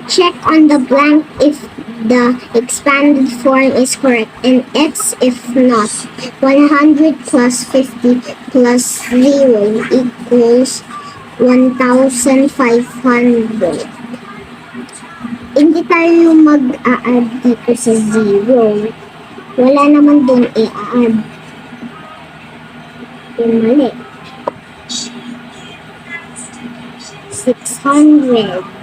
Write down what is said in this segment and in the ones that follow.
Check on the blank if the expanded form is correct and X if not. 100 plus 50 plus 0 equals 1,500. Hindi tayo mag-a-add dito sa 0. Wala naman doon i-add. Yung mali. 600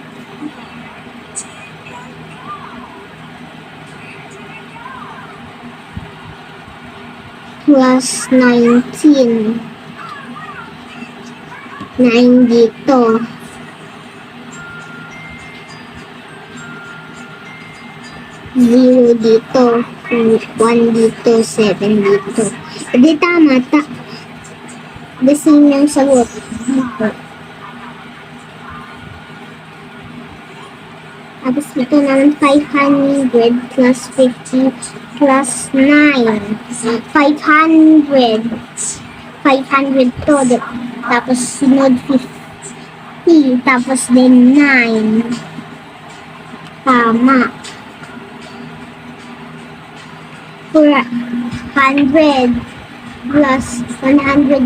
plus 19. 9 dito. 0 dito. 1 dito. 7 dito. Hindi tama. The same yung sagot. Tapos ito naman 500 plus 50 plus 9. 500. 500 to. Tapos sunod 50. Tapos then 9. Tama. 400 plus 140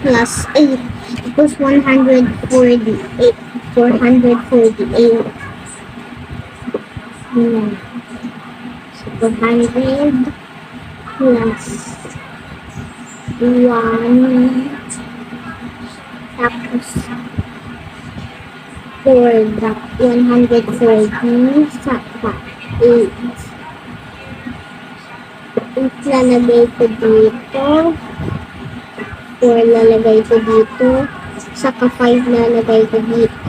plus 8 equals 148. 448. Ayan. So, 400 plus 1 tapos 4 140 saka 8. 8 lalagay ko dito. 4 lalagay ko dito. Saka 5 lalagay ko dito.